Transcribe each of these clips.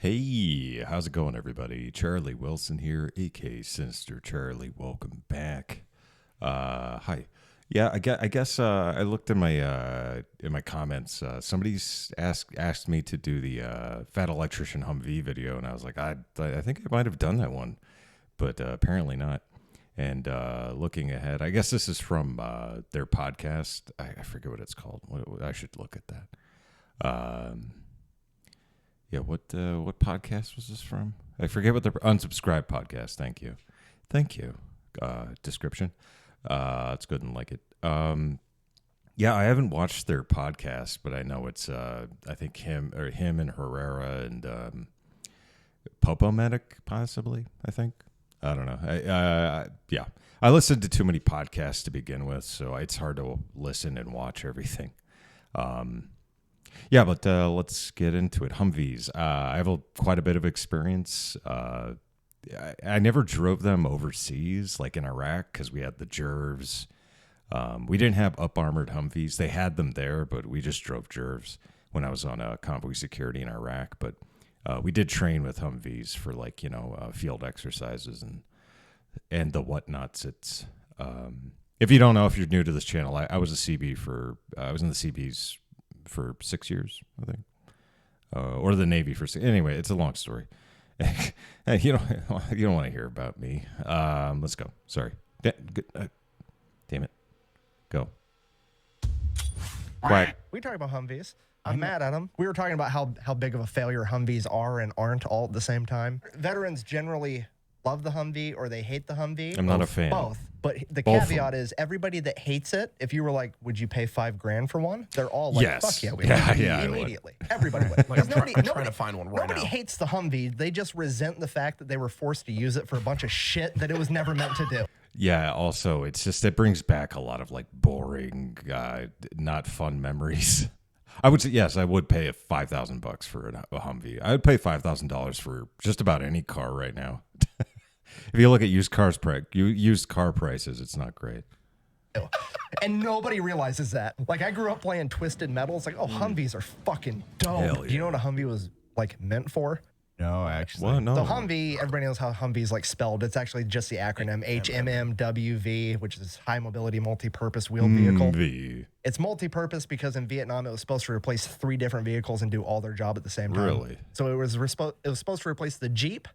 Hey, how's it going, everybody? Charlie Wilson here, aka Sinister Charlie. Welcome back. Hi. Yeah, I guess I looked in my comments. Somebody's asked me to do the Fat Electrician Humvee video, and I was like, I think I might have done that one, but apparently not. And looking ahead, I guess this is from their podcast. I forget what it's called. I should look at that. Yeah, what podcast was this from? I forget what the Unsubscribed podcast. Thank you. Description. It's good and like it. Yeah, I haven't watched their podcast, but I know it's I think him and Herrera and Popomatic possibly. I think I don't know. Yeah, I listened to too many podcasts to begin with, so it's hard to listen and watch everything. Yeah, but let's get into it. Humvees. I have quite a bit of experience. I never drove them overseas, like in Iraq, because we had the Jervs. We didn't have up-armored Humvees. They had them there, but we just drove Jervs when I was on Humvee Security in Iraq. But we did train with Humvees for, like, field exercises and the whatnots. It's if you don't know, if you're new to this channel, I was a Seabee I was in the Seabees for 6 years, I think, or the Navy for 6. Anyway, it's a long story. You don't want to hear about me. Let's go. Sorry. Damn it. Go. Quack. We talk about Humvees. I'm mad at them. We were talking about how big of a failure Humvees are and aren't all at the same time. Veterans generally love the Humvee or they hate the Humvee. I'm not a fan. Both. But the Both caveat is everybody that hates it, if you were like, would you pay $5,000 for one? They're all like, Yes. fuck yeah, we Yeah, would. yeah, I would. Immediately. Everybody would. Like, Because I'm trying to find one right Nobody now. hates the Humvee. They just resent the fact that they were forced to use it for a bunch of shit that it was never meant to do. Yeah, also, it's just, it brings back a lot of, like, boring, not fun memories. I would say, yes, I would pay $5,000 for a Humvee. I would pay $5,000 for just about any car right now. If you look at used car prices, it's not great. And nobody realizes that. Like, I grew up playing Twisted Metal. It's like, oh, Humvees are fucking dope. Hell Do you know what a Humvee was, like, meant for? No, actually. Well, no. The Humvee, everybody knows how Humvee's like spelled. It's actually just the acronym HMMWV, which is High Mobility Multi-Purpose Wheeled Vehicle. Humvee. It's multi-purpose because in Vietnam it was supposed to replace 3 different vehicles and do all their job at the same time. Really? So it was supposed to replace the Jeep,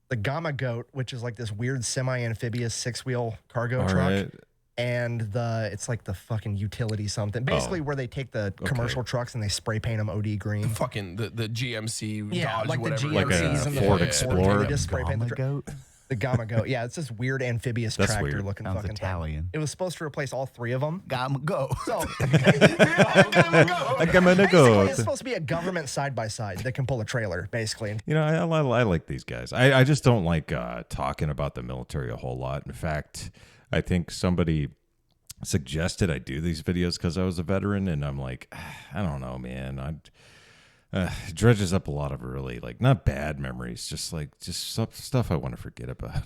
the Gamma Goat, which is like this weird semi-amphibious 6-wheel cargo All truck. right. And it's like the fucking utility something. Basically where they take the commercial trucks and they spray paint them OD green. The fucking the GMC Dodge, like whatever. the Like a GMCs and the Ford Ford Explorer. They just spray paint the Goat? the Gamma Goat. Yeah, it's this weird amphibious That's tractor weird. looking Sounds fucking Italian. thing. It was supposed to replace all 3 of them. Gamma go. So I'm gonna basically, go. it's supposed to be a government side-by-side that can pull a trailer, basically. I like these guys. I just don't like talking about the military a whole lot. In fact, I think somebody suggested I do these videos because I was a veteran, and I'm like, I don't know, man. It dredges up a lot of really, like, not bad memories, just stuff I want to forget about.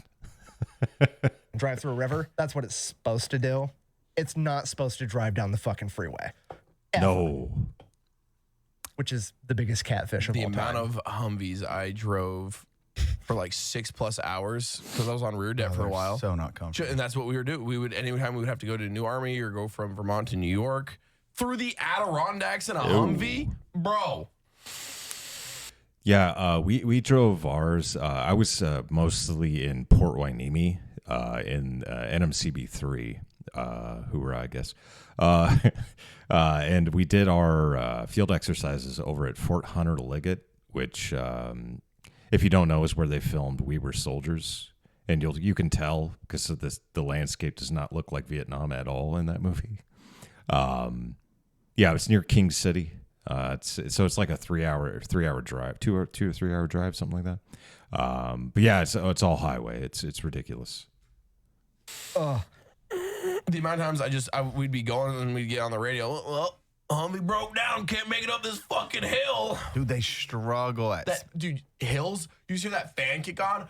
Drive through a river. That's what it's supposed to do. It's not supposed to drive down the fucking freeway. Ever. No. Which is the biggest catfish of The all time. amount of Humvees I drove for like 6+ hours because I was on rear deck for a while. So not comfortable. And that's what we were doing. We would, anytime we would have to go to New Army or go from Vermont to New York through the Adirondacks in a Humvee, bro. Yeah, we drove ours. I was mostly in Port Hueneme in NMCB 3, hoorah, I guess. And we did our field exercises over at Fort Hunter Liggett, which, if you don't know, is where they filmed We Were Soldiers. And you can tell because of the landscape does not look like Vietnam at all in that movie. Yeah, it's near King City. It's like a 3-hour drive, 2 or 3 hour drive, something like that. But yeah, it's all highway. It's ridiculous. The amount of times we'd be going and we'd get on the radio. Well, Humvee broke down, can't make it up this fucking hill. Dude, they struggle at Dude, hills. You just hear that fan kick on.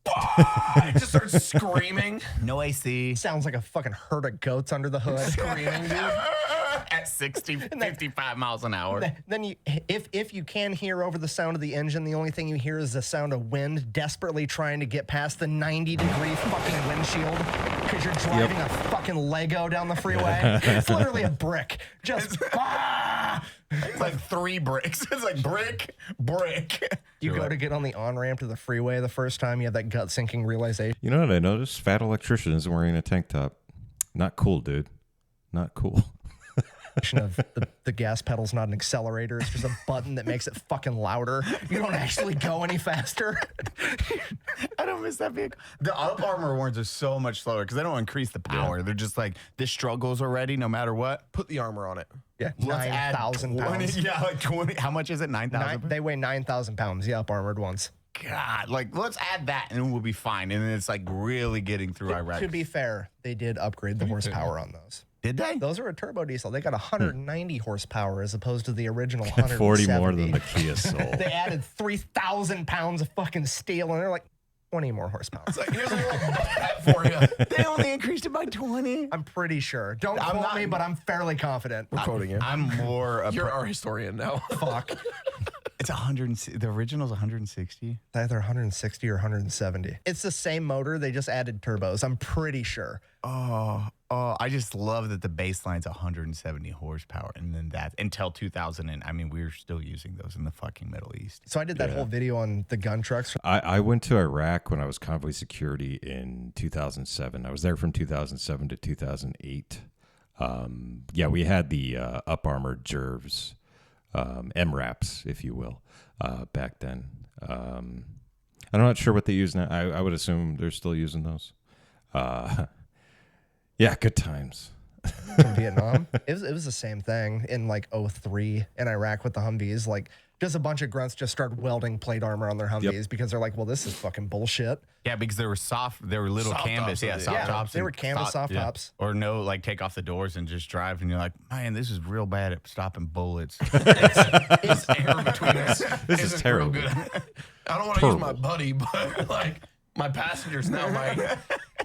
It just starts screaming. no AC. Sounds like a fucking herd of goats under the hood. Screaming, dude. at 60, 55 miles an hour. Then you, if you can hear over the sound of the engine, the only thing you hear is the sound of wind desperately trying to get past the 90-degree fucking windshield because you're driving a fucking Lego down the freeway. It's literally a brick. Just It's like 3 bricks. It's like brick. You go to get on the on-ramp to the freeway the first time, you have that gut-sinking realization. You know what I noticed? Fat Electrician isn't wearing a tank top. Not cool, dude. Not cool. Of the gas pedal's not an accelerator. It's just a button that makes it fucking louder. You don't actually go any faster. I don't miss that vehicle. The Up Armor ones are so much slower because they don't increase the power. They're just like, this struggles already no matter what. Put the armor on it. Yeah, Let's add 9,000 pounds. Yeah, like 20. How much is it? 9,000? They weigh 9,000 pounds, the Up Armored ones. God, like, let's add that and we'll be fine. And then it's like really getting through Iraq. To be fair, they did upgrade the horsepower on those. Did they? Those are a turbo diesel. They got 190 horsepower as opposed to the original 170. 40 more than the Kia Soul. They added 3,000 pounds of fucking steel, and they're like 20 more horsepower. It's like, here's a little hat for you. They only increased it by 20. I'm pretty sure. Don't quote me, but I'm fairly confident. We're quoting you. I'm more. You're our historian now. Fuck. It's 100. The original's 160. It's either 160 or 170. It's the same motor. They just added turbos. I'm pretty sure. Oh, I just love that the baseline's 170 horsepower, and then that until 2000. And I mean, we were still using those in the fucking Middle East. So I did that whole video on the gun trucks. I went to Iraq when I was convoy security in 2007. I was there from 2007 to 2008. We had the Up Armored Jervs, MRAPs, if you will, back then. I'm not sure what they use now. I would assume they're still using those. Yeah, good times. In Vietnam, it was the same thing in like 2003 in Iraq with the Humvees. Like, just a bunch of grunts just started welding plate armor on their Humvees because they're like, well, this is fucking bullshit. Yeah, because they were soft. They were little Soft canvas. tops, Yeah, soft tops. They were canvas soft tops. Or no, like take off the doors and just drive, and you're like, man, this is real bad at stopping bullets. It's air between us. This is Isn't terrible. real good. I don't want to use my buddy, but like my passengers now,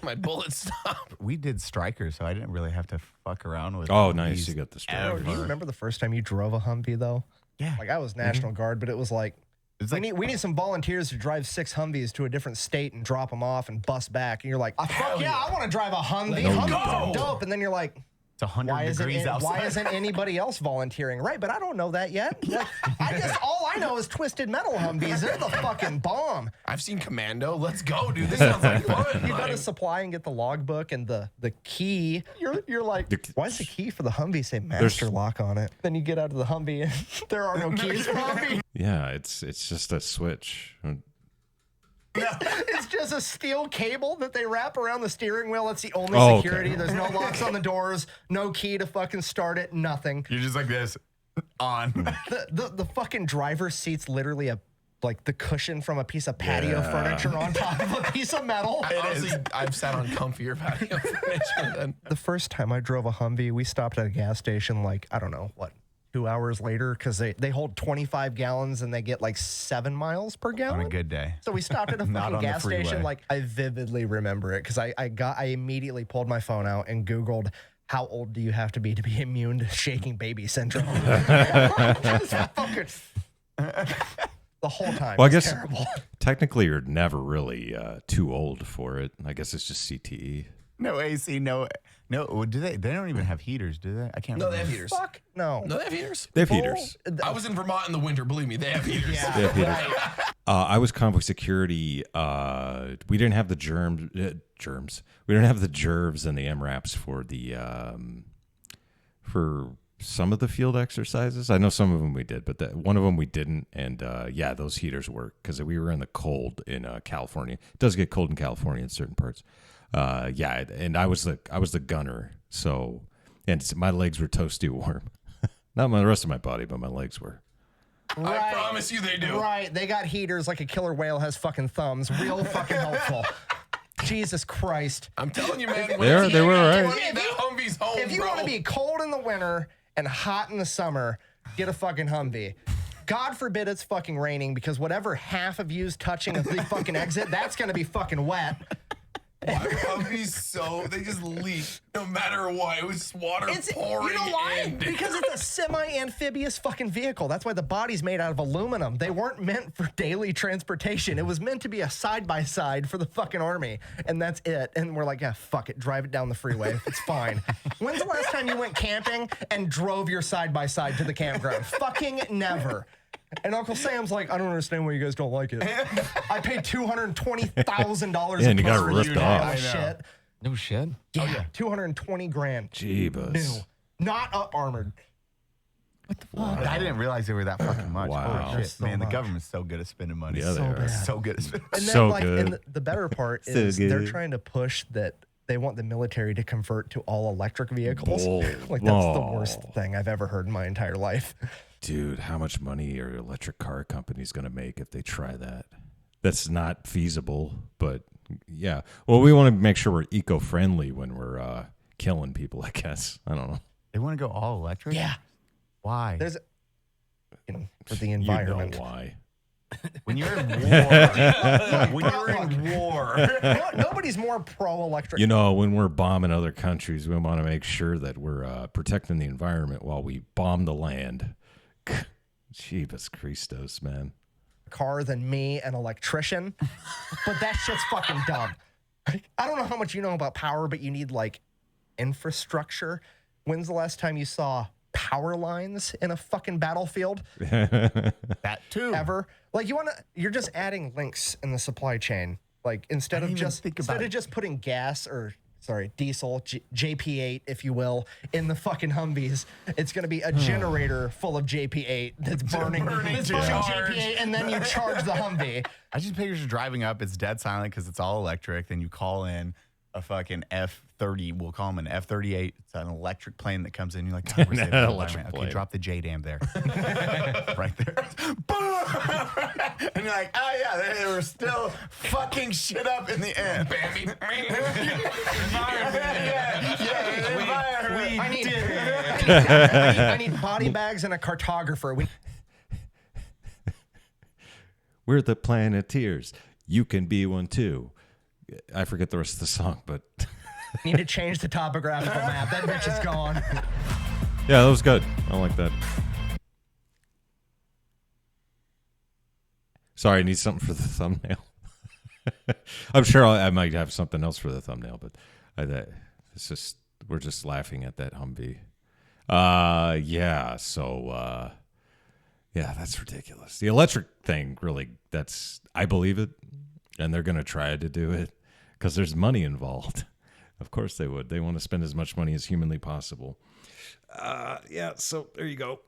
my bullets stop. We did strikers, so I didn't really have to fuck around with. Oh, Humvees nice. You got the ever. strap. Do you remember the first time you drove a Humvee though? Yeah. Like, I was National Guard, but it was like, It's we need some volunteers to drive 6 Humvees to a different state and drop them off and bust back. And you're like, fuck yeah, I want to drive a Humvee. Let's Humvees go. are dope. And then you're like, It's 100 degrees outside. why isn't anybody else volunteering? Right, but I don't know that yet. All I know is Twisted Metal Humvees. They're the fucking bomb. I've seen Commando. Let's go, dude. This sounds like fun. You go to Like, supply and get the logbook and the key. You're like, why does the key for the Humvee say master lock on it? Then you get out of the Humvee and there are no keys for Humvee. Yeah, it's just a switch. It's just a steel cable that they wrap around the steering wheel. That's the only Oh, security. okay. There's no locks on the doors, no key to fucking start it, nothing. You're just like this on. The fucking driver's seat's literally like the cushion from a piece of patio furniture on top of a piece of metal. honestly, I've sat on comfier patio furniture than. The first time I drove a Humvee, we stopped at a gas station like, I don't know, 2 hours later, because they hold 25 gallons and they get like 7 miles per gallon. On a good day. So we stopped at a Not fucking on the gas station. freeway. Like, I vividly remember it because I immediately pulled my phone out and Googled, how old do you have to be immune to shaking baby syndrome? Just fucking- the whole time. Well, I It's guess terrible. technically you're never really too old for it. I guess it's just CTE. No AC, no. Do they? They don't even have heaters, do they? I can't. No, they remember. have heaters. Fuck no. No, they have heaters. They have heaters. I was in Vermont in the winter. Believe me, they have heaters. Yeah, They have heaters. right. I was convoy security. We didn't have the germs. We didn't have the jervs and the MRAPs for the for some of the field exercises. I know some of them we did, but one of them we didn't. And those heaters work because we were in the cold in California. It does get cold in California in certain parts. And I was the gunner. So, and my legs were toasty warm. Not the rest of my body, but my legs were. I promise you they do. Right. They got heaters like a killer whale has fucking thumbs. Real fucking helpful. Jesus Christ. I'm telling you, man. They were all right. That Humvee's home, If you bro. want to be cold in the winter and hot in the summer, get a fucking Humvee. God forbid it's fucking raining because whatever half of you's touching of the fucking exit, that's going to be fucking wet. Why would Humvees they just leak no matter what? It was water pouring You know why? in. Because it's a semi-amphibious fucking vehicle. That's why the body's made out of aluminum. They weren't meant for daily transportation. It was meant to be a side-by-side for the fucking army, and that's it. And we're like, yeah, fuck it. Drive it down the freeway. It's fine. When's the last time you went camping and drove your side-by-side to the campground? Fucking never. And Uncle Sam's like, I don't understand why you guys don't like it. I paid $220,000 Yeah, and you got for ripped this off. pile of shit. No shit. Yeah, 220 grand. Jeebus. New. Not up armored. I didn't realize they were that fucking much. Wow. Holy shit, So man, the much. government's so good at spending money. Yeah, they are. bad. So good at spending. And then, So like, good. and the better part So is they're good. trying to push that they want the military to convert to all electric vehicles. Bull. Like, that's the Oh. worst thing I've ever heard in my entire life. Dude, how much money are electric car companies going to make if they try that? That's not feasible, but yeah. Well, we want to make sure we're eco-friendly when we're killing people, I guess. I don't know. They want to go all electric? Yeah. Why? There's, for the You environment. know why. When you're in war, when you're in war, Nobody's more pro-electric. You know, when we're bombing other countries, we want to make sure that we're protecting the environment while we bomb the land. Jeebus Christos, man. car than me, an electrician. But that shit's fucking dumb. I don't know how much you know about power, but you need like infrastructure. When's the last time you saw power lines in a fucking battlefield? that too. Ever? Like you're just adding links in the supply chain. Like instead I of didn't even just think about it. just putting gas or diesel, JP8, if you will, in the fucking Humvees, it's going to be a generator full of JP8 that's burning JP8, and then you charge the Humvee. I just picture you driving up. It's dead silent because it's all electric. Then you call in a fucking F-30. We'll call them an F-38. It's an electric plane that comes in. You're like, God, we're saving the Electric environment. plane. Okay, drop the J-dam there. Right there. Boom! And you're like, oh, yeah, they were still fucking shit up in the end. Bambi. I need body bags and a cartographer. We're the Planeteers. You can be one too. I forget the rest of the song, but Need to change the topographical map. That bitch is gone. yeah, that was good. I like that. Sorry, I need something for the thumbnail. I'm sure I might have something else for the thumbnail, but it's just we're just laughing at that Humvee. Yeah. So yeah, that's ridiculous. The electric thing, really, I believe it, and they're gonna try to do it because there's money involved. Of course they would. They want to spend as much money as humanly possible. Yeah. So there you go.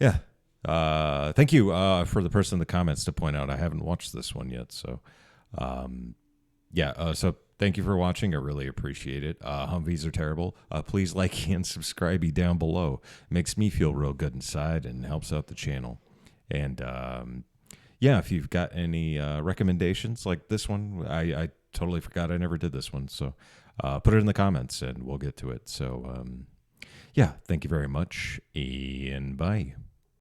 Yeah. Thank you for the person in the comments to point out I haven't watched this one yet. So, yeah. So thank you for watching. I really appreciate it. Humvees are terrible. Please like and subscribe down below. Makes me feel real good inside and helps out the channel. And yeah, if you've got any recommendations like this one, I totally forgot I never did this one. So put it in the comments and we'll get to it. So yeah, thank you very much and bye.